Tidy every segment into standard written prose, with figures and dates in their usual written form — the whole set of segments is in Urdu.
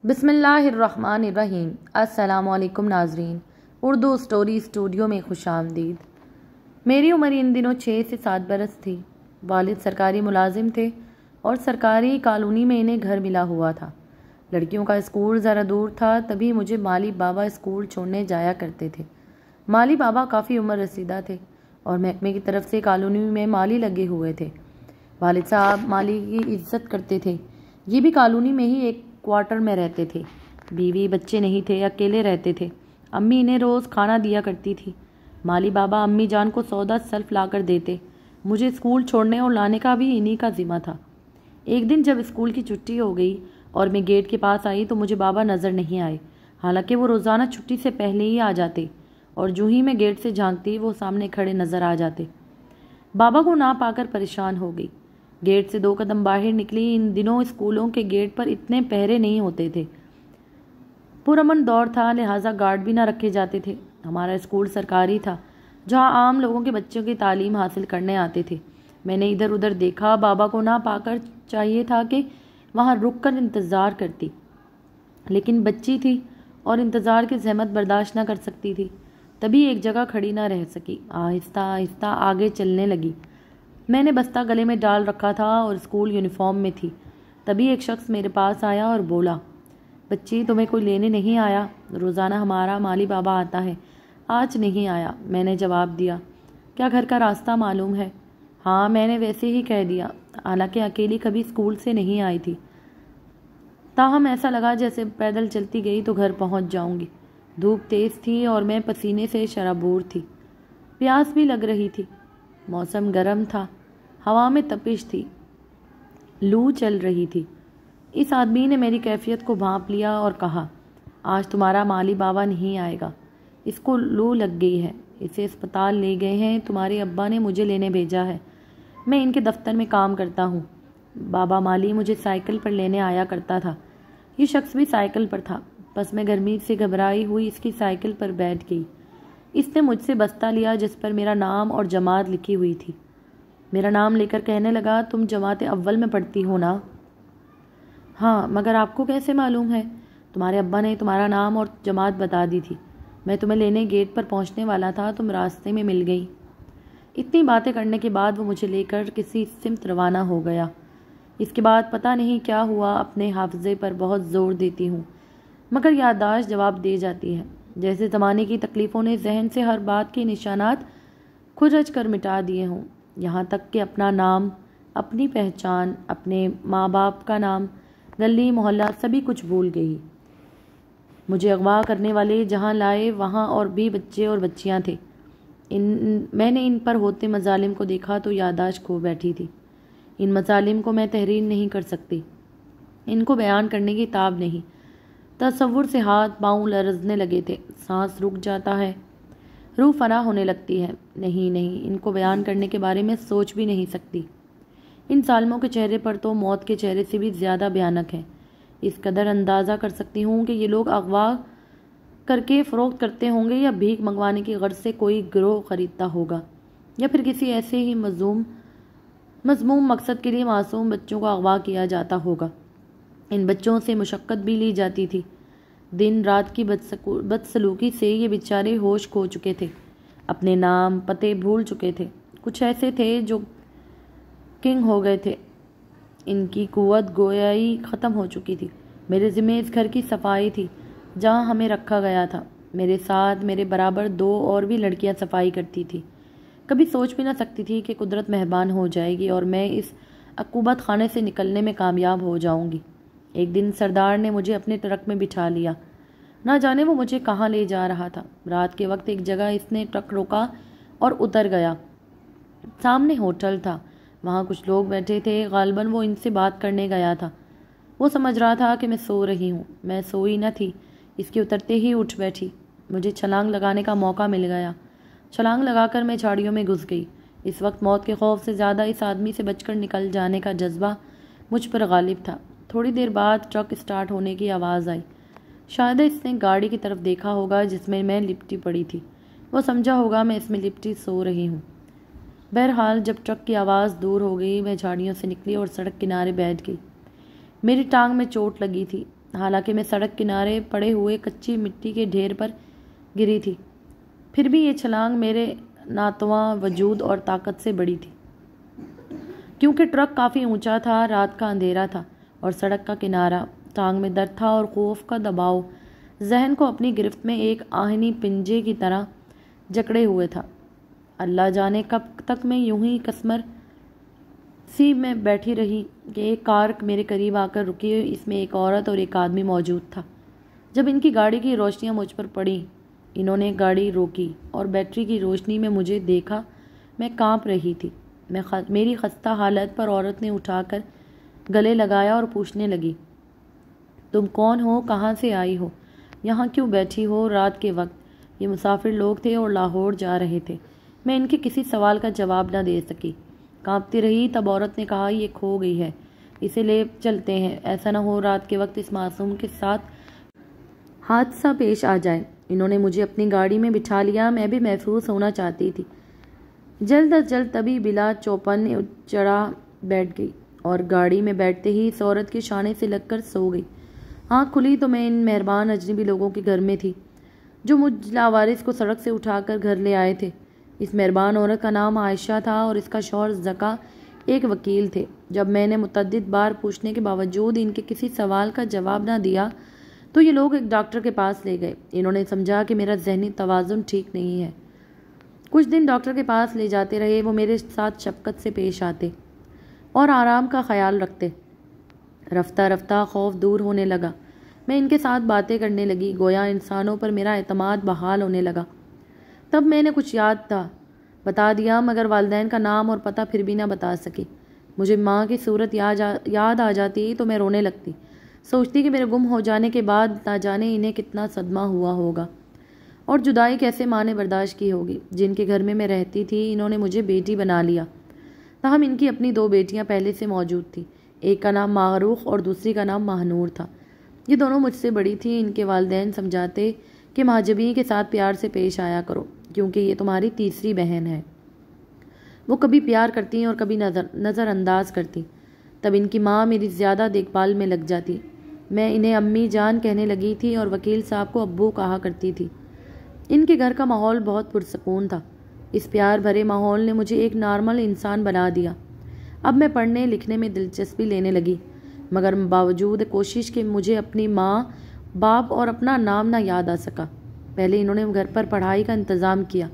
بسم اللہ الرحمن الرحیم۔ السلام علیکم ناظرین، اردو سٹوری اسٹوڈیو میں خوش آمدید۔ میری عمر ان دنوں 6 سے 7 برس تھی۔ والد سرکاری ملازم تھے اور سرکاری کالونی میں انہیں گھر ملا ہوا تھا۔ لڑکیوں کا اسکول ذرا دور تھا، تبھی مجھے مالی بابا اسکول چھوڑنے جایا کرتے تھے۔ مالی بابا کافی عمر رسیدہ تھے اور محکمے کی طرف سے کالونی میں مالی لگے ہوئے تھے۔ والد صاحب مالی کی عزت کرتے تھے۔ یہ بھی کالونی میں ہی ایک کوارٹر میں رہتے تھے۔ بیوی بچے نہیں تھے، اکیلے رہتے تھے۔ امی انہیں روز کھانا دیا کرتی تھی۔ مالی بابا امی جان کو سودا سلف لا کر دیتے۔ مجھے اسکول چھوڑنے اور لانے کا بھی انہی کا ذمہ تھا۔ ایک دن جب اسکول کی چھٹی ہو گئی اور میں گیٹ کے پاس آئی تو مجھے بابا نظر نہیں آئے، حالانکہ وہ روزانہ چھٹی سے پہلے ہی آ جاتے، اور جو ہی میں گیٹ سے جھانکتی وہ سامنے کھڑے نظر آ جاتے۔ بابا کو نہ پا کر پریشان ہو گئی۔ گیٹ سے 2 قدم باہر نکلی۔ ان دنوں اسکولوں کے گیٹ پر اتنے پہرے نہیں ہوتے تھے۔ پرامن دور تھا، لہٰذا گارڈ بھی نہ رکھے جاتے تھے۔ ہمارا اسکول سرکاری تھا، جہاں عام لوگوں کے بچوں کی تعلیم حاصل کرنے آتے تھے۔ میں نے ادھر ادھر دیکھا، بابا کو نہ پا کر چاہیے تھا کہ وہاں رک کر انتظار کرتی، لیکن بچی تھی اور انتظار کی زحمت برداشت نہ کر سکتی تھی۔ تبھی ایک جگہ کھڑی نہ رہ سکی، آہستہ آہستہ آگے چلنے لگی۔ میں نے بستہ گلے میں ڈال رکھا تھا اور اسکول یونیفارم میں تھی۔ تبھی ایک شخص میرے پاس آیا اور بولا، بچی تمہیں کوئی لینے نہیں آیا؟ روزانہ ہمارا مالی بابا آتا ہے، آج نہیں آیا۔ میں نے جواب دیا، کیا گھر کا راستہ معلوم ہے؟ ہاں، میں نے ویسے ہی کہہ دیا، حالانکہ اکیلی کبھی اسکول سے نہیں آئی تھی۔ تاہم ایسا لگا جیسے پیدل چلتی گئی تو گھر پہنچ جاؤں گی۔ دھوپ تیز تھی اور میں پسینے سے شرابور تھی۔ پیاس بھی لگ رہی تھی۔ موسم گرم تھا، ہوا میں تپش تھی، لو چل رہی تھی۔ اس آدمی نے میری کیفیت کو بھانپ لیا اور کہا، آج تمہارا مالی بابا نہیں آئے گا، اس کو لو لگ گئی ہے، اسے اسپتال لے گئے ہیں، تمہارے ابا نے مجھے لینے بھیجا ہے۔ میں ان کے دفتر میں کام کرتا ہوں۔ بابا مالی مجھے سائیکل پر لینے آیا کرتا تھا۔ یہ شخص بھی سائیکل پر تھا، بس میں گرمی سے گھبرائی ہوئی اس کی سائیکل پر بیٹھ گئی۔ اس نے مجھ سے بستہ لیا جس پر میرا نام اور جماعت لکھی ہوئی تھی۔ میرا نام لے کر کہنے لگا، تم جماعت اول میں پڑھتی ہو نا؟ ہاں، مگر آپ کو کیسے معلوم ہے؟ تمہارے ابا نے تمہارا نام اور جماعت بتا دی تھی۔ میں تمہیں لینے گیٹ پر پہنچنے والا تھا، تم راستے میں مل گئی۔ اتنی باتیں کرنے کے بعد وہ مجھے لے کر کسی سمت روانہ ہو گیا۔ اس کے بعد پتہ نہیں کیا ہوا، اپنے حافظے پر بہت زور دیتی ہوں، مگر یادداشت جواب دے جاتی ہے، جیسے زمانے کی تکلیفوں نے ذہن سے ہر بات کے نشانات کھرچ کر مٹا دیے ہوں، یہاں تک کہ اپنا نام، اپنی پہچان، اپنے ماں باپ کا نام، گلی محلہ سبھی کچھ بھول گئی۔ مجھے اغوا کرنے والے جہاں لائے وہاں اور بھی بچے اور بچیاں تھے۔ میں نے ان پر ہوتے مظالم کو دیکھا تو یادداشت کھو بیٹھی تھی۔ ان مظالم کو میں تحریر نہیں کر سکتی، ان کو بیان کرنے کی تاب نہیں۔ تصور سے ہاتھ پاؤں لرزنے لگے تھے، سانس رک جاتا ہے، روح فنا ہونے لگتی ہے۔ نہیں، ان کو بیان کرنے کے بارے میں سوچ بھی نہیں سکتی۔ ان ظالموں کے چہرے پر تو موت کے چہرے سے بھی زیادہ بھیانک ہے۔ اس قدر اندازہ کر سکتی ہوں کہ یہ لوگ اغوا کر کے فروخت کرتے ہوں گے، یا بھیک منگوانے کی غرض سے کوئی گروہ خریدتا ہوگا، یا پھر کسی ایسے ہی مذموم مقصد کے لیے معصوم بچوں کو اغوا کیا جاتا ہوگا۔ ان بچوں سے مشقت بھی لی جاتی تھی۔ دن رات کی بدسلوکی سے یہ بیچارے ہوش کھو چکے تھے، اپنے نام پتے بھول چکے تھے۔ کچھ ایسے تھے جو کنگ ہو گئے تھے، ان کی قوت گویائی ختم ہو چکی تھی۔ میرے ذمہ اس گھر کی صفائی تھی جہاں ہمیں رکھا گیا تھا۔ میرے ساتھ میرے برابر 2 اور بھی لڑکیاں صفائی کرتی تھی۔ کبھی سوچ بھی نہ سکتی تھی کہ قدرت مہربان ہو جائے گی اور میں اس عقوبت خانے سے نکلنے میں کامیاب ہو جاؤں گی۔ ایک دن سردار نے مجھے اپنے ٹرک میں بٹھا لیا، نہ جانے وہ مجھے کہاں لے جا رہا تھا۔ رات کے وقت ایک جگہ اس نے ٹرک روکا اور اتر گیا۔ سامنے ہوٹل تھا، وہاں کچھ لوگ بیٹھے تھے، غالباً وہ ان سے بات کرنے گیا تھا۔ وہ سمجھ رہا تھا کہ میں سو رہی ہوں، میں سوئی نہ تھی، اس کے اترتے ہی اٹھ بیٹھی۔ مجھے چھلانگ لگانے کا موقع مل گیا۔ چھلانگ لگا کر میں جھاڑیوں میں گھس گئی۔ اس وقت موت کے خوف سے زیادہ اس آدمی سے بچ کر نکل جانے کا جذبہ مجھ پر غالب تھا۔ تھوڑی دیر بعد ٹرک اسٹارٹ ہونے کی آواز آئی۔ شاید اس نے گاڑی کی طرف دیکھا ہوگا جس میں لپٹی پڑی تھی۔ وہ سمجھا ہوگا میں اس میں لپٹی سو رہی ہوں۔ بہرحال جب ٹرک کی آواز دور ہو گئی، میں جھاڑیوں سے نکلی اور سڑک کنارے بیٹھ گئی۔ میری ٹانگ میں چوٹ لگی تھی، حالانکہ میں سڑک کنارے پڑے ہوئے کچی مٹی کے ڈھیر پر گری تھی، پھر بھی یہ چھلانگ میرے ناتواں وجود اور طاقت سے بڑی تھی۔ کیونکہ ٹرک کافی اونچا تھا، رات کا اندھیرا تھا اور سڑک کا کنارہ ٹانگ میں درد تھا اور خوف کا دباؤ ذہن کو اپنی گرفت میں ایک آہنی پنجے کی طرح جکڑے ہوئے تھا۔ اللہ جانے کب تک میں یوں ہی کسمر سی میں بیٹھی رہی کہ ایک کار میرے قریب آ کر رکی۔ اس میں ایک عورت اور ایک آدمی موجود تھا۔ جب ان کی گاڑی کی روشنیاں مجھ پر پڑیں، انہوں نے گاڑی روکی اور بیٹری کی روشنی میں مجھے دیکھا۔ میں کانپ رہی تھی۔ میری خستہ حالت پر عورت نے اٹھا کر گلے لگایا اور پوچھنے لگی، تم کون ہو؟ کہاں سے آئی ہو؟ یہاں کیوں بیٹھی ہو رات کے وقت؟ یہ مسافر لوگ تھے اور لاہور جا رہے تھے۔ میں ان کے کسی سوال کا جواب نہ دے سکی، کانپتی رہی۔ تب عورت نے کہا، یہ کھو گئی ہے، اسے لے چلتے ہیں، ایسا نہ ہو رات کے وقت اس معصوم کے ساتھ حادثہ پیش آ جائے۔ انہوں نے مجھے اپنی گاڑی میں بٹھا لیا۔ میں بھی محفوظ ہونا چاہتی تھی۔ جلد از جلد طبی بلا چوپن چڑھا بیٹھ گئی اور گاڑی میں بیٹھتے ہی اس عورت کے شانے سے لگ کر سو گئی۔ آنکھ کھلی تو میں ان مہربان اجنبی لوگوں کے گھر میں تھی جو مجھ لاوارث کو سڑک سے اٹھا کر گھر لے آئے تھے۔ اس مہربان عورت کا نام عائشہ تھا اور اس کا شوہر زکا ایک وکیل تھے۔ جب میں نے متعدد بار پوچھنے کے باوجود ان کے کسی سوال کا جواب نہ دیا تو یہ لوگ ایک ڈاکٹر کے پاس لے گئے۔ انہوں نے سمجھا کہ میرا ذہنی توازن ٹھیک نہیں ہے۔ کچھ دن ڈاکٹر کے پاس لے جاتے رہے۔ وہ میرے ساتھ شفقت سے پیش آتے اور آرام کا خیال رکھتے۔ رفتہ رفتہ خوف دور ہونے لگا۔ میں ان کے ساتھ باتیں کرنے لگی، گویا انسانوں پر میرا اعتماد بحال ہونے لگا۔ تب میں نے کچھ یاد تھا بتا دیا، مگر والدین کا نام اور پتہ پھر بھی نہ بتا سکی۔ مجھے ماں کی صورت یاد آ جاتی تو میں رونے لگتی، سوچتی کہ میرے گم ہو جانے کے بعد نہ جانے انہیں کتنا صدمہ ہوا ہوگا اور جدائی کیسے ماں نے برداشت کی ہوگی۔ جن کے گھر میں رہتی تھی انہوں نے مجھے بیٹی بنا لیا، تاہم ان کی اپنی 2 بیٹیاں پہلے سے موجود تھیں۔ ایک کا نام معروف اور دوسری کا نام ماہنور تھا۔ یہ دونوں مجھ سے بڑی تھیں۔ ان کے والدین سمجھاتے کہ مہاجبین کے ساتھ پیار سے پیش آیا کرو کیونکہ یہ تمہاری تیسری بہن ہے۔ وہ کبھی پیار کرتی اور کبھی نظر انداز کرتی۔ تب ان کی ماں میری زیادہ دیکھ بھال میں لگ جاتی۔ میں انہیں امی جان کہنے لگی تھی اور وکیل صاحب کو ابو کہا کرتی تھی۔ ان کے گھر کا ماحول بہت پرسکون تھا۔ اس پیار بھرے ماحول نے مجھے ایک نارمل انسان بنا دیا۔ اب میں پڑھنے لکھنے میں دلچسپی لینے لگی، مگر باوجود کوشش کہ مجھے اپنی ماں، باپ اور اپنا نام نہ یاد آ سکا۔ پہلے انہوں نے گھر پر پڑھائی کا انتظام کیا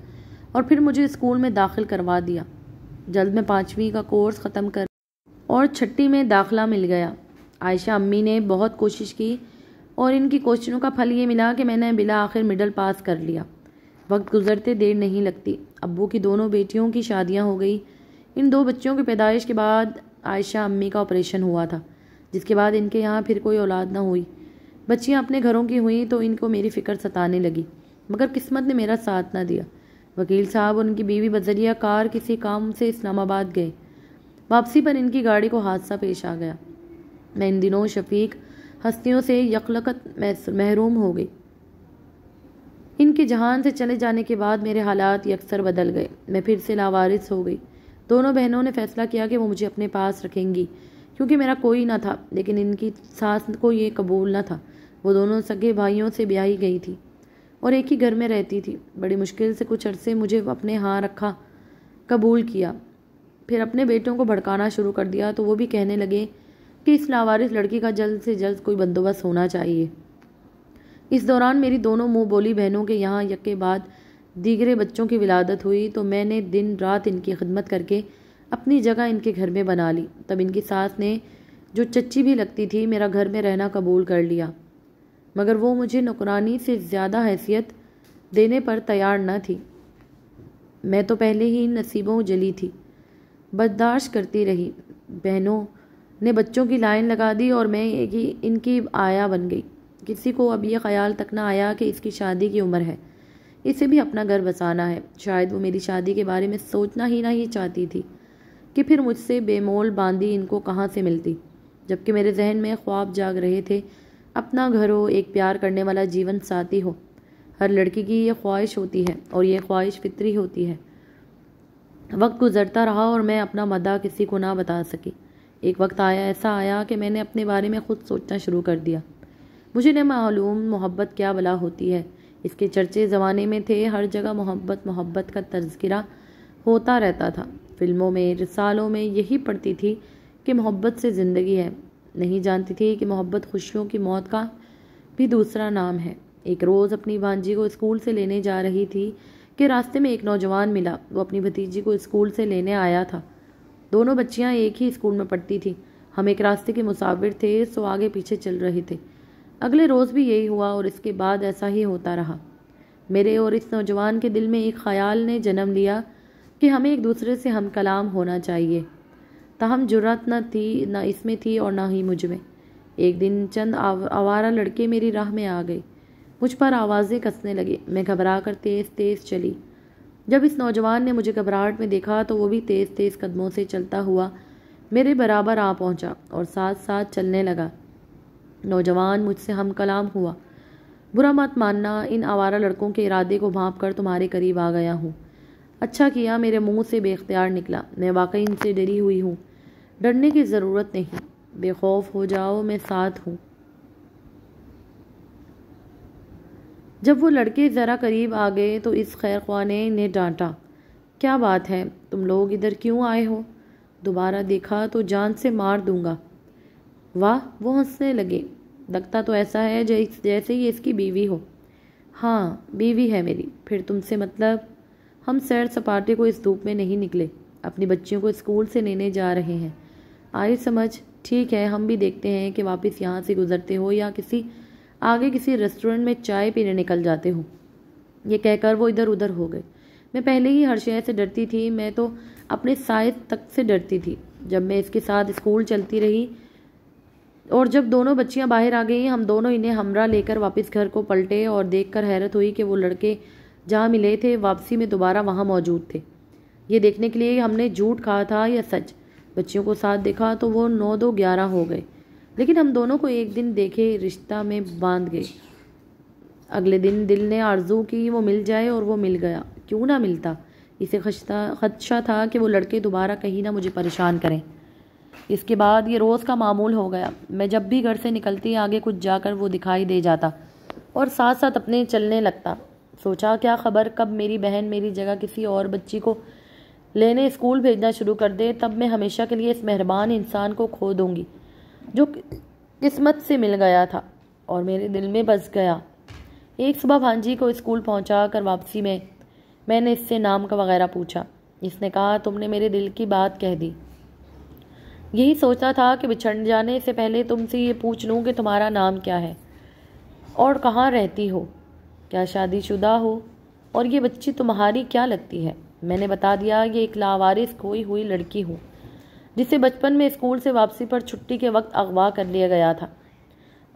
اور پھر مجھے اسکول میں داخل کروا دیا۔ جلد میں 5ویں کا کورس ختم کر اور 6ٹھی میں داخلہ مل گیا۔ عائشہ امی نے بہت کوشش کی اور ان کی کوششوں کا پھل یہ ملا کہ میں نے بالآخر مڈل پاس کر لیا۔ وقت گزرتے دیر نہیں لگتی، ابو کی دونوں بیٹیوں کی شادیاں ہو گئی۔ ان 2 بچوں کی پیدائش کے بعد عائشہ امی کا آپریشن ہوا تھا، جس کے بعد ان کے یہاں پھر کوئی اولاد نہ ہوئی۔ بچیاں اپنے گھروں کی ہوئیں تو ان کو میری فکر ستانے لگی، مگر قسمت نے میرا ساتھ نہ دیا۔ وکیل صاحب اور ان کی بیوی بذریعہ کار کسی کام سے اسلام آباد گئے۔ واپسی پر ان کی گاڑی کو حادثہ پیش آ گیا۔ میں ان دنوں شفیق ہستیوں سے یکلقت محروم ہو گئی۔ ان کے جہان سے چلے جانے کے بعد میرے حالات یکسر بدل گئے۔ میں پھر سے لاوارث ہو گئی۔ دونوں بہنوں نے فیصلہ کیا کہ وہ مجھے اپنے پاس رکھیں گی کیونکہ میرا کوئی نہ تھا، لیکن ان کی ساس کو یہ قبول نہ تھا۔ وہ دونوں سگے بھائیوں سے بیاہی گئی تھی اور ایک ہی گھر میں رہتی تھی۔ بڑی مشکل سے کچھ عرصے مجھے اپنے ہاں رکھا، قبول کیا، پھر اپنے بیٹوں کو بھڑکانا شروع کر دیا تو وہ بھی کہنے لگے کہ اس لاوارث لڑکی کا جلد سے جلد کوئی بندوبست ہونا چاہیے۔ اس دوران میری دونوں منہ بولی بہنوں کے یہاں یک کے بعد دیگرے بچوں کی ولادت ہوئی تو میں نے دن رات ان کی خدمت کر کے اپنی جگہ ان کے گھر میں بنا لی۔ تب ان کی ساس نے، جو چچی بھی لگتی تھی، میرا گھر میں رہنا قبول کر لیا، مگر وہ مجھے نوکرانی سے زیادہ حیثیت دینے پر تیار نہ تھی۔ میں تو پہلے ہی نصیبوں جلی تھی، برداشت کرتی رہی۔ بہنوں نے بچوں کی لائن لگا دی اور میں ان کی آیا بن گئی۔ کسی کو اب یہ خیال تک نہ آیا کہ اس کی شادی کی عمر ہے، اسے بھی اپنا گھر بسانا ہے۔ شاید وہ میری شادی کے بارے میں سوچنا ہی نہیں چاہتی تھی کہ پھر مجھ سے بے مول باندھی ان کو کہاں سے ملتی، جبکہ میرے ذہن میں خواب جاگ رہے تھے، اپنا گھر ہو، ایک پیار کرنے والا جیون ساتھی ہو۔ ہر لڑکی کی یہ خواہش ہوتی ہے اور یہ خواہش فطری ہوتی ہے۔ وقت گزرتا رہا اور میں اپنا مدعا کسی کو نہ بتا سکی۔ ایک وقت ایسا آیا کہ میں نے اپنے بارے میں خود سوچنا شروع کر دیا۔ مجھے نہ معلوم محبت کیا بلا ہوتی ہے۔ اس کے چرچے زمانے میں تھے، ہر جگہ محبت محبت کا تذکرہ ہوتا رہتا تھا۔ فلموں میں، رسالوں میں یہی پڑھتی تھی کہ محبت سے زندگی ہے، نہیں جانتی تھی کہ محبت خوشیوں کی موت کا بھی دوسرا نام ہے۔ ایک روز اپنی بھانجی کو اسکول سے لینے جا رہی تھی کہ راستے میں ایک نوجوان ملا۔ وہ اپنی بھتیجی کو اسکول سے لینے آیا تھا۔ دونوں بچیاں ایک ہی اسکول میں پڑھتی تھیں۔ ہم ایک راستے کے مسافر تھے، سو آگے پیچھے چل رہے تھے۔ اگلے روز بھی یہی ہوا اور اس کے بعد ایسا ہی ہوتا رہا۔ میرے اور اس نوجوان کے دل میں ایک خیال نے جنم لیا کہ ہمیں ایک دوسرے سے ہم کلام ہونا چاہیے۔ تاہم جرأت نہ اس میں تھی اور نہ ہی مجھ میں۔ ایک دن چند آوارہ لڑکے میری راہ میں آ گئے، مجھ پر آوازیں کسنے لگے۔ میں گھبرا کر تیز تیز چلی۔ جب اس نوجوان نے مجھے گھبراہٹ میں دیکھا تو وہ بھی تیز تیز قدموں سے چلتا ہوا میرے برابر آ پہنچا اور ساتھ ساتھ چلنے لگا۔ نوجوان مجھ سے ہم کلام ہوا۔ برا مت ماننا، ان آوارہ لڑکوں کے ارادے کو بھانپ کر تمہارے قریب آ گیا ہوں۔ اچھا کیا میرے منہ سے بے اختیار نکلا۔ میں واقعی ان سے ڈری ہوئی ہوں۔ ڈرنے کی ضرورت نہیں، بے خوف ہو جاؤ، میں ساتھ ہوں۔ جب وہ لڑکے ذرا قریب آ گئے تو اس خیر خواہ نے انہیں ڈانٹا۔ کیا بات ہے، تم لوگ ادھر کیوں آئے ہو؟ دوبارہ دیکھا تو جان سے مار دوں گا۔ واہ، وہ ہنسنے لگے۔ لگتا تو ایسا ہے جیسے یہ اس کی بیوی ہو۔ ہاں، بیوی ہے میری۔ پھر تم سے مطلب؟ ہم سیر سپاٹے کو اس دھوپ میں نہیں نکلے، اپنی بچیوں کو اسکول سے لینے جا رہے ہیں۔ آئی سمجھ؟ ٹھیک ہے، ہم بھی دیکھتے ہیں کہ واپس یہاں سے گزرتے ہو یا آگے کسی ریسٹورنٹ میں چائے پینے نکل جاتے ہو۔ یہ کہہ کر وہ ادھر ادھر ہو گئے۔ میں پہلے ہی ہر شے سے ڈرتی تھی، میں تو اپنے سائز تک سے ڈرتی تھی۔ جب میں اس کے ساتھ اسکول چلتی رہی اور جب دونوں بچیاں باہر آ گئیں، ہم دونوں انہیں ہمراہ لے کر واپس گھر کو پلٹے اور دیکھ کر حیرت ہوئی کہ وہ لڑکے جہاں ملے تھے واپسی میں دوبارہ وہاں موجود تھے۔ یہ دیکھنے کے لیے ہم نے جھوٹ کہا تھا یا سچ۔ بچیوں کو ساتھ دیکھا تو وہ 9 2 11 ہو گئے، لیکن ہم دونوں کو ایک دن دیکھے رشتہ میں باندھ گئے۔ اگلے دن دل نے آرزو کی وہ مل جائے اور وہ مل گیا۔ کیوں نہ ملتا؟ اسے خدشہ تھا کہ وہ لڑکے دوبارہ کہیں نہ مجھے پریشان کریں۔ اس کے بعد یہ روز کا معمول ہو گیا۔ میں جب بھی گھر سے نکلتی آگے کچھ جا کر وہ دکھائی دے جاتا اور ساتھ ساتھ اپنے چلنے لگتا۔ سوچا کیا خبر کب میری بہن میری جگہ کسی اور بچی کو لینے اسکول بھیجنا شروع کر دے، تب میں ہمیشہ کے لیے اس مہربان انسان کو کھو دوں گی جو قسمت سے مل گیا تھا اور میرے دل میں بس گیا۔ ایک صبح بھانجی کو اسکول پہنچا کر واپسی میں نے اس سے نام کا وغیرہ پوچھا۔ اس نے کہا تم نے میرے دل کی بات کہہ دی۔ یہی سوچا تھا کہ بچھڑ جانے سے پہلے تم سے یہ پوچھ لوں کہ تمہارا نام کیا ہے اور کہاں رہتی ہو، کیا شادی شدہ ہو، اور یہ بچی تمہاری کیا لگتی ہے۔ میں نے بتا دیا یہ ایک لاوارث کھوئی ہوئی لڑکی ہوں جسے بچپن میں اسکول سے واپسی پر چھٹی کے وقت اغوا کر لیا گیا تھا۔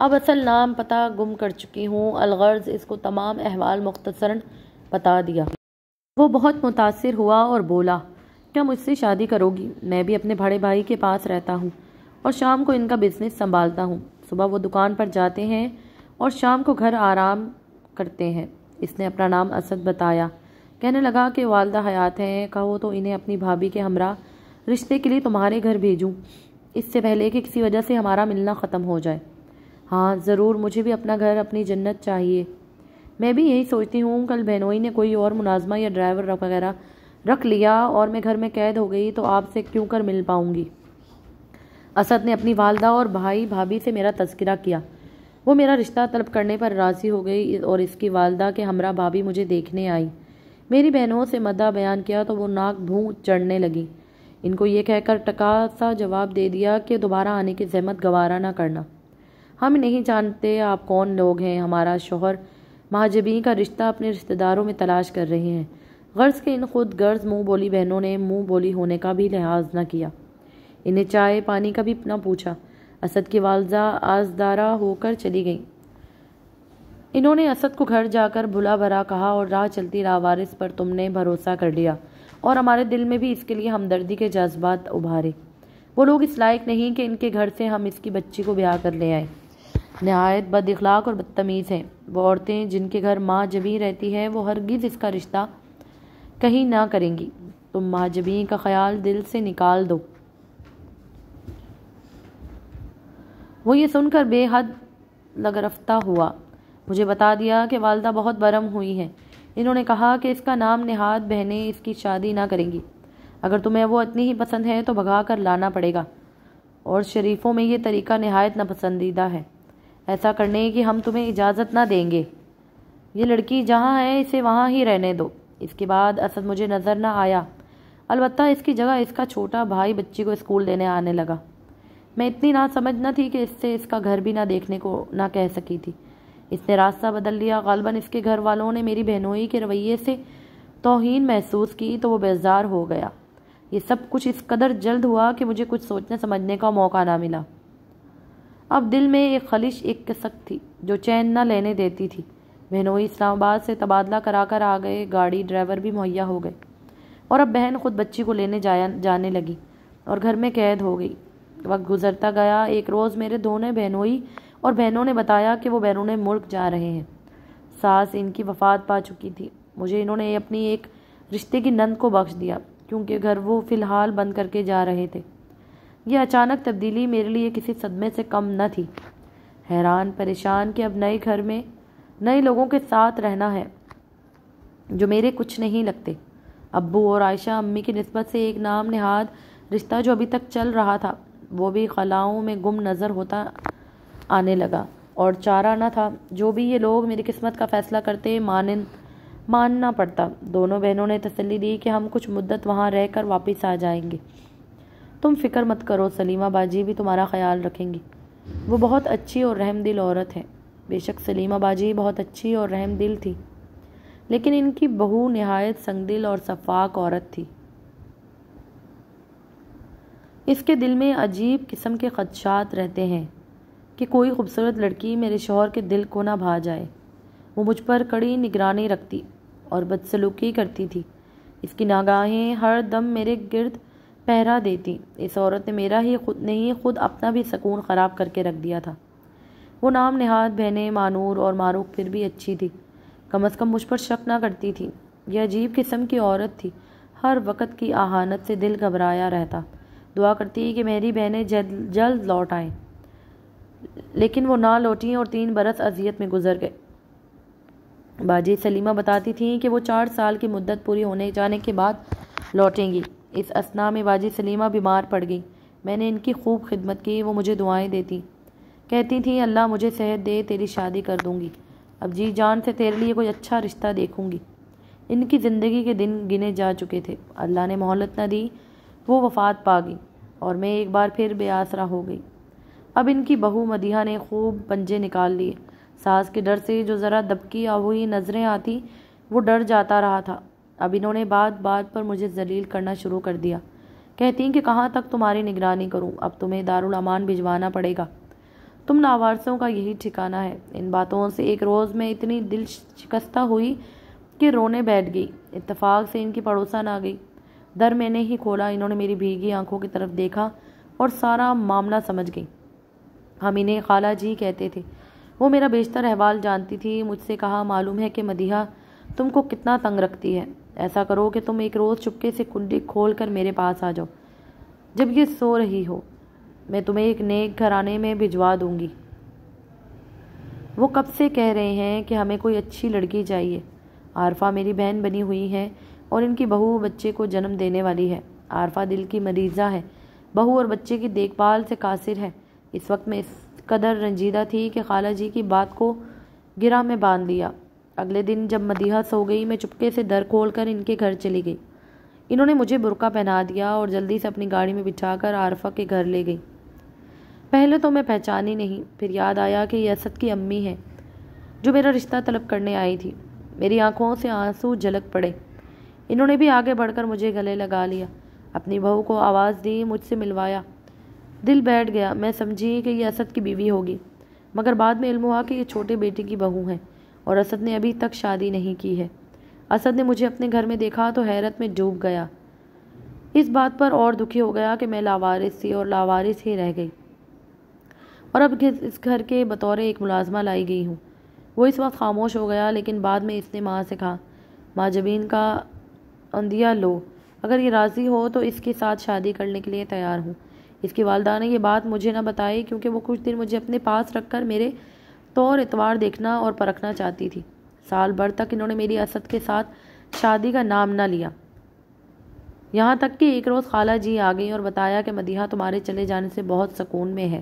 اب اصل نام پتہ گم کر چکی ہوں۔ الغرض اس کو تمام احوال مختصراً بتا دیا۔ وہ بہت متاثر ہوا اور بولا کیا مجھ سے شادی کرو گی؟ میں بھی اپنے بڑے بھائی کے پاس رہتا ہوں اور شام کو ان کا بزنس سنبھالتا ہوں۔ صبح وہ دکان پر جاتے ہیں اور شام کو گھر آرام کرتے ہیں۔ اس نے اپنا نام اسد بتایا۔ کہنے لگا کہ والدہ حیات ہیں، کہو تو انہیں اپنی بھابھی کے ہمراہ رشتے کے لیے تمہارے گھر بھیجوں، اس سے پہلے کہ کسی وجہ سے ہمارا ملنا ختم ہو جائے۔ ہاں ضرور، مجھے بھی اپنا گھر اپنی جنت چاہیے۔ میں بھی یہی سوچتی ہوں۔ کل بہنوئی نے کوئی اور ملازمہ یا ڈرائیور وغیرہ رکھ لیا اور میں گھر میں قید ہو گئی تو آپ سے کیوں کر مل پاؤں گی۔ اسد نے اپنی والدہ اور بھائی بھابھی سے میرا تذکرہ کیا۔ وہ میرا رشتہ طلب کرنے پر راضی ہو گئی اور اس کی والدہ کے ہمراہ بھابھی مجھے دیکھنے آئی۔ میری بہنوں سے مدح بیان کیا تو وہ ناک بھوں چڑھنے لگی۔ ان کو یہ کہہ کر ٹکا سا جواب دے دیا کہ دوبارہ آنے کی زحمت گوارا نہ کرنا۔ ہم نہیں جانتے آپ کون لوگ ہیں۔ ہمارا شوہر مہاجبین کا رشتہ اپنے رشتہ داروں میں تلاش کر رہے ہیں۔ غرض کے ان خود غرض منہ بولی بہنوں نے منہ بولی ہونے کا بھی لحاظ نہ کیا۔ انہیں چائے پانی کا بھی نہ پوچھا۔ اسد کی والدہ آزدارہ ہو کر چلی گئیں۔ انہوں نے اسد کو گھر جا کر بھلا بھرا کہا اور راہ چلتی لاوارث پر تم نے بھروسہ کر لیا اور ہمارے دل میں بھی اس کے لیے ہمدردی کے جذبات ابھارے۔ وہ لوگ اس لائق نہیں کہ ان کے گھر سے ہم اس کی بچی کو بیاہ کر لے آئیں۔ نہایت بد اخلاق اور بدتمیز ہیں وہ عورتیں جن کے گھر ماں جبیں رہتی ہے، وہ ہرگز اس کا رشتہ کہیں نہ کریں گی۔ تم مہاجبین کا خیال دل سے نکال دو۔ وہ یہ سن کر بے حد لگرفتہ ہوا۔ مجھے بتا دیا کہ والدہ بہت برہم ہوئی ہیں۔ انہوں نے کہا کہ اس کا نام نہاد بہنیں اس کی شادی نہ کریں گی۔ اگر تمہیں وہ اتنی ہی پسند ہے تو بھگا کر لانا پڑے گا، اور شریفوں میں یہ طریقہ نہایت ناپسندیدہ ہے۔ ایسا کرنے کی ہم تمہیں اجازت نہ دیں گے۔ یہ لڑکی جہاں ہے اسے وہاں ہی رہنے دو۔ اس کے بعد اسد مجھے نظر نہ آیا، البتہ اس کی جگہ اس کا چھوٹا بھائی بچی کو اسکول دینے آنے لگا۔ میں اتنی ناسمجھ نہ تھی کہ اس سے اس کا گھر بھی نہ دیکھنے کو نہ کہہ سکی تھی۔ اس نے راستہ بدل لیا۔ غالباً اس کے گھر والوں نے میری بہنوئی کے رویے سے توہین محسوس کی تو وہ بیزار ہو گیا۔ یہ سب کچھ اس قدر جلد ہوا کہ مجھے کچھ سوچنے سمجھنے کا موقع نہ ملا۔ اب دل میں ایک خلش، ایک کسک تھی جو چین نہ لینے دیتی تھی۔ بہنوئی اسلام آباد سے تبادلہ کرا کر آ گئے، گاڑی ڈرائیور بھی مہیا ہو گئے، اور اب بہن خود بچی کو لینے جانے لگی اور گھر میں قید ہو گئی۔ وقت گزرتا گیا۔ ایک روز میرے دونوں بہنوئی اور بہنوں نے بتایا کہ وہ بیرون ملک جا رہے ہیں۔ ساس ان کی وفات پا چکی تھی۔ مجھے انہوں نے اپنی ایک رشتے کی نند کو بخش دیا کیونکہ گھر وہ فی الحال بند کر کے جا رہے تھے۔ یہ اچانک تبدیلی میرے لیے کسی صدمے سے کم نہ تھی۔ حیران پریشان کہ اب نئے گھر میں نئے لوگوں کے ساتھ رہنا ہے جو میرے کچھ نہیں لگتے۔ ابو اور عائشہ امی کی نسبت سے ایک نام نہاد رشتہ جو ابھی تک چل رہا تھا وہ بھی خلاؤں میں گم نظر ہوتا آنے لگا، اور چارہ نہ تھا۔ جو بھی یہ لوگ میری قسمت کا فیصلہ کرتے ماننا پڑتا۔ دونوں بہنوں نے تسلی دی کہ ہم کچھ مدت وہاں رہ کر واپس آ جائیں گے۔ تم فکر مت کرو، سلیمہ باجی بھی تمہارا خیال رکھیں گی۔ وہ بہت اچھی اور رحم دل عورت ہے۔ بے شک سلیمہ باجی بہت اچھی اور رحم دل تھی، لیکن ان کی بہو نہایت سنگ دل اور شفاق عورت تھی۔ اس کے دل میں عجیب قسم کے خدشات رہتے ہیں کہ کوئی خوبصورت لڑکی میرے شوہر کے دل کو نہ بھا جائے۔ وہ مجھ پر کڑی نگرانی رکھتی اور بدسلوکی کرتی تھی۔ اس کی نگاہیں ہر دم میرے گرد پہرا دیتی۔ اس عورت نے خود اپنا بھی سکون خراب کر کے رکھ دیا تھا۔ وہ نام نہاد بہنیں مانور اور معروف پھر بھی اچھی تھی، کم از کم مجھ پر شک نہ کرتی تھی۔ یہ عجیب قسم کی عورت تھی، ہر وقت کی اہانت سے دل گھبرایا رہتا۔ دعا کرتی کہ میری بہنیں جلد لوٹ آئیں، لیکن وہ نہ لوٹیں اور 3 برس اذیت میں گزر گئے۔ باجی سلیمہ بتاتی تھیں کہ وہ 4 سال کی مدت پوری ہونے جانے کے بعد لوٹیں گی۔ اس اثناء میں باجی سلیمہ بیمار پڑ گئی۔ میں نے ان کی خوب خدمت کی۔ وہ مجھے دعائیں دیتی، کہتی تھیں اللہ مجھے صحت دے، تیری شادی کر دوں گی، اب جی جان سے تیرے لیے کوئی اچھا رشتہ دیکھوں گی۔ ان کی زندگی کے دن گنے جا چکے تھے۔ اللہ نے مہلت نہ دی، وہ وفات پا گئی اور میں ایک بار پھر بے آسرا ہو گئی۔ اب ان کی بہو مدیحہ نے خوب پنجے نکال لیے۔ ساس کے ڈر سے جو ذرا دبکی ہوئی نظریں آتی وہ ڈر جاتا رہا تھا۔ اب انہوں نے بات بات پر مجھے ذلیل کرنا شروع کر دیا۔ کہتی کہ کہاں تک تمہاری نگرانی کروں، اب تمہیں دارالامان بھجوانا پڑے گا، تم لاوارثوں کا یہی ٹھکانہ ہے۔ ان باتوں سے ایک روز میں اتنی دل شکستہ ہوئی کہ رونے بیٹھ گئی۔ اتفاق سے ان کی پڑوسن آ گئی۔ در میں نے ہی کھولا۔ انہوں نے میری بھیگی آنکھوں کی طرف دیکھا اور سارا معاملہ سمجھ گئی۔ ہم انہیں خالہ جی کہتے تھے۔ وہ میرا بیشتر احوال جانتی تھی۔ مجھ سے کہا معلوم ہے کہ مدیحہ تم کو کتنا تنگ رکھتی ہے۔ ایسا کرو کہ تم ایک روز چپکے سے کنڈی کھول کر میرے پاس آ جاؤ جب یہ سو رہی ہو، میں تمہیں ایک نیک گھرانے میں بھجوا دوں گی۔ وہ کب سے کہہ رہے ہیں کہ ہمیں کوئی اچھی لڑکی چاہیے۔ عارفہ میری بہن بنی ہوئی ہے اور ان کی بہو بچے کو جنم دینے والی ہے۔ عارفہ دل کی مریضہ ہے، بہو اور بچے کی دیکھ بھال سے قاصر ہے۔ اس وقت میں اس قدر رنجیدہ تھی کہ خالہ جی کی بات کو گرہ میں باندھ لیا۔ اگلے دن جب مدیحہ سو گئی میں چپکے سے در کھول کر ان کے گھر چلی گئی۔ انہوں نے مجھے برقع پہنا دیا اور جلدی سے اپنی گاڑی میں بٹھا کر عارفہ کے گھر لے گئی۔ پہلے تو میں پہچانی نہیں، پھر یاد آیا کہ یہ اسد کی امی ہے جو میرا رشتہ طلب کرنے آئی تھی۔ میری آنکھوں سے آنسو جھلک پڑے۔ انہوں نے بھی آگے بڑھ کر مجھے گلے لگا لیا، اپنی بہو کو آواز دی، مجھ سے ملوایا۔ دل بیٹھ گیا۔ میں سمجھی کہ یہ اسد کی بیوی ہوگی، مگر بعد میں علم ہوا کہ یہ چھوٹے بیٹے کی بہو ہیں اور اسد نے ابھی تک شادی نہیں کی ہے۔ اسد نے مجھے اپنے گھر میں دیکھا تو حیرت میں ڈوب گیا۔ اس بات پر اور دکھی ہو گیا کہ میں لاوارث تھی اور لاوارث ہی رہ گئی، اور اب اس گھر کے بطور ایک ملازمہ لائی گئی ہوں۔ وہ اس وقت خاموش ہو گیا، لیکن بعد میں اس نے ماں سے کہا، ماں جبین کا اندیا لو، اگر یہ راضی ہو تو اس کے ساتھ شادی کرنے کے لیے تیار ہوں۔ اس کی والدہ نے یہ بات مجھے نہ بتائی کیونکہ وہ کچھ دن مجھے اپنے پاس رکھ کر میرے طور اتوار دیکھنا اور پرکھنا چاہتی تھی۔ سال بھر تک انہوں نے میری اسد کے ساتھ شادی کا نام نہ لیا، یہاں تک کہ ایک روز خالہ جی آ گئی اور بتایا کہ مدیحہ تمہارے چلے جانے سے بہت سکون میں ہے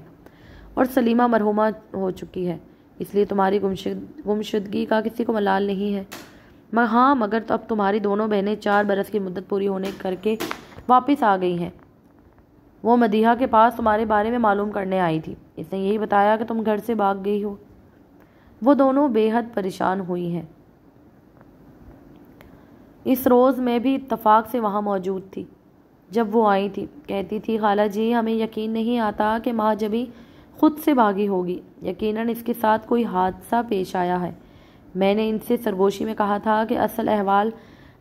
اور سلیمہ مرحومہ ہو چکی ہے، اس لیے تمہاری گمشدگی کا کسی کو ملال نہیں ہے۔ ہاں، مگر اب تمہاری دونوں بہنیں 4 برس کی مدت پوری ہونے کر کے واپس آ گئی ہیں۔ وہ مدیحہ کے پاس تمہارے بارے میں معلوم کرنے آئی تھی، اس نے یہی بتایا کہ تم گھر سے بھاگ گئی ہو۔ وہ دونوں بے حد پریشان ہوئی ہیں۔ اس روز میں بھی اتفاق سے وہاں موجود تھی جب وہ آئی تھی۔ کہتی تھی، خالہ جی ہمیں یقین نہیں آتا کہ ماں جبھی خود سے بھاگی ہوگی، یقیناً اس کے ساتھ کوئی حادثہ پیش آیا ہے۔ میں نے ان سے سرگوشی میں کہا تھا کہ اصل احوال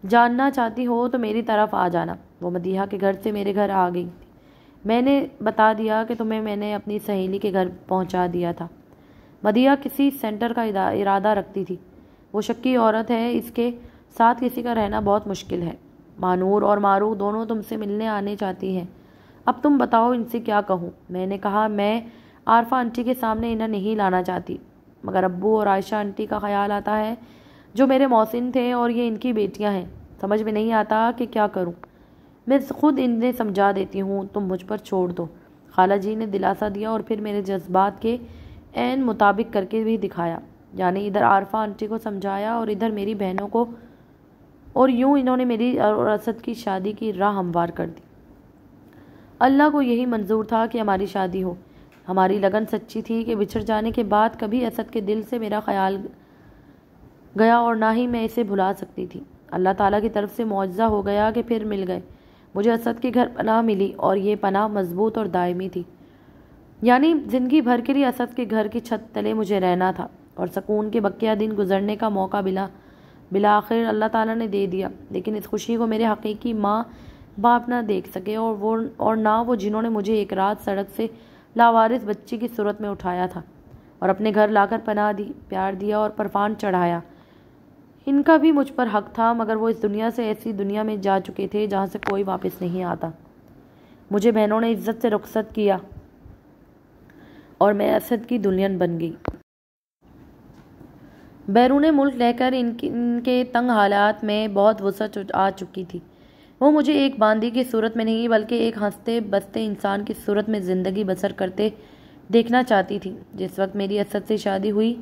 جاننا چاہتی ہو تو میری طرف آ جانا۔ وہ مدیحہ کے گھر سے میرے گھر آ گئی تھی۔ میں نے بتا دیا کہ تمہیں میں نے اپنی سہیلی کے گھر پہنچا دیا تھا۔ مدیحہ کسی سینٹر کا ارادہ رکھتی تھی، وہ شکی عورت ہے، اس کے ساتھ کسی کا رہنا بہت مشکل ہے۔ مانور اور معروف دونوں تم سے ملنے آنے چاہتی ہیں، اب تم بتاؤ ان سے کیا کہوں؟ میں نے کہا میں عارفہ آنٹی کے سامنے انہیں نہیں لانا چاہتی، مگر ابو اور عائشہ آنٹی کا خیال آتا ہے جو میرے محسن تھے اور یہ ان کی بیٹیاں ہیں، سمجھ میں نہیں آتا کہ کیا کروں۔ میں خود انہیں سمجھا دیتی ہوں، تم مجھ پر چھوڑ دو۔ خالہ جی نے دلاسا دیا اور پھر میرے جذبات کے عین مطابق کر کے بھی دکھایا، یعنی ادھر عارفہ آنٹی کو سمجھایا اور ادھر میری بہنوں کو، اور یوں انہوں نے میری اور اسد کی شادی کی راہ ہموار کر دی۔ اللہ کو یہی منظور تھا کہ ہماری شادی ہو۔ ہماری لگن سچی تھی کہ بچھڑ جانے کے بعد کبھی اسد کے دل سے میرا خیال گیا اور نہ ہی میں اسے بھلا سکتی تھی۔ اللہ تعالیٰ کی طرف سے معجزہ ہو گیا کہ پھر مل گئے۔ مجھے اسد کے گھر پناہ ملی اور یہ پناہ مضبوط اور دائمی تھی، یعنی زندگی بھر کے لیے اسد کے گھر کی چھت تلے مجھے رہنا تھا اور سکون کے بقیہ دن گزرنے کا موقع بالآخر اللہ تعالیٰ نے دے دیا۔ لیکن اس خوشی کو میرے حقیقی ماں باپ نہ دیکھ سکے اور نہ وہ جنہوں نے مجھے ایک رات سڑک سے لاوارث بچی کی صورت میں اٹھایا تھا اور اپنے گھر لا کر پناہ دی، پیار دیا اور پرفان چڑھایا۔ ان کا بھی مجھ پر حق تھا، مگر وہ اس دنیا سے ایسی دنیا میں جا چکے تھے جہاں سے کوئی واپس نہیں آتا۔ مجھے بہنوں نے عزت سے رخصت کیا اور میں اسد کی دلہن بن گئی۔ بیرون ملک رہ کر ان کے تنگ حالات میں بہت وسعت آ چکی تھی۔ وہ مجھے ایک باندی کی صورت میں نہیں بلکہ ایک ہنستے بستے انسان کی صورت میں زندگی بسر کرتے دیکھنا چاہتی تھی۔ جس وقت میری اسد سے شادی ہوئی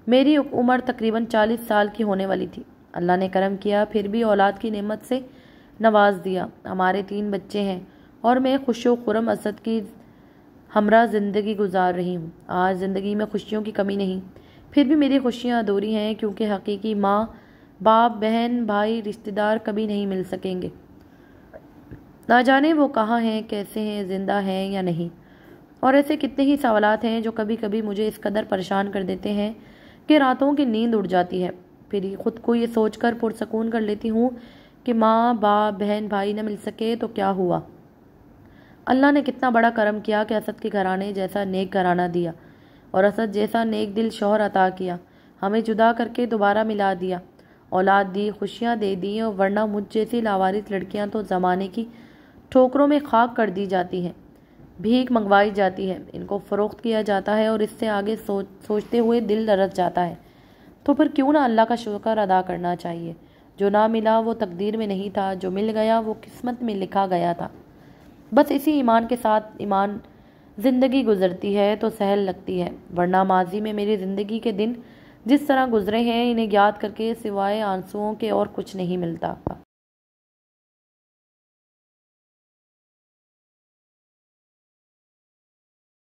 میری عمر تقریباً 40 سال کی ہونے والی تھی۔ اللہ نے کرم کیا، پھر بھی اولاد کی نعمت سے نواز دیا۔ ہمارے 3 بچے ہیں اور میں خوش و خرم اسد کی ہمراہ زندگی گزار رہی ہوں۔ آج زندگی میں خوشیوں کی کمی نہیں، پھر بھی میری خوشیاں ادھوری ہیں کیونکہ حقیقی ماں باپ بہن بھائی رشتہ دار کبھی نہیں مل سکیں گے۔ نہ جانے وہ کہاں ہیں، کیسے ہیں، زندہ ہیں یا نہیں۔ اور ایسے کتنے ہی سوالات ہیں جو کبھی کبھی مجھے اس قدر پریشان کر دیتے ہیں کہ راتوں کی نیند اڑ جاتی ہے۔ پھر خود کو یہ سوچ کر پرسکون کر لیتی ہوں کہ ماں باپ بہن بھائی نہ مل سکے تو کیا ہوا؟ اللہ نے کتنا بڑا کرم کیا کہ اسد کے گھرانے جیسا نیک گھرانہ دیا اور اسد جیسا نیک دل شوہر عطا کیا، ہمیں جدا کر کے دوبارہ ملا دیا، اولاد دی، خوشیاں دے دی، اور ورنہ مجھ جیسی لاوارث لڑکیاں تو زمانے کی ٹھوکروں میں خاک کر دی جاتی ہیں، بھیک منگوائی جاتی ہے، ان کو فروخت کیا جاتا ہے اور اس سے آگے سوچتے ہوئے دل لرز جاتا ہے۔ تو پھر کیوں نہ اللہ کا شکر ادا کرنا چاہیے؟ جو نہ ملا وہ تقدیر میں نہیں تھا، جو مل گیا وہ قسمت میں لکھا گیا تھا۔ بس اسی ایمان کے ساتھ زندگی گزرتی ہے تو سہل لگتی ہے، ورنہ ماضی میں میری زندگی کے دن جس طرح گزرے ہیں انہیں یاد کر کے سوائے آنسوؤں کے اور کچھ نہیں ملتا۔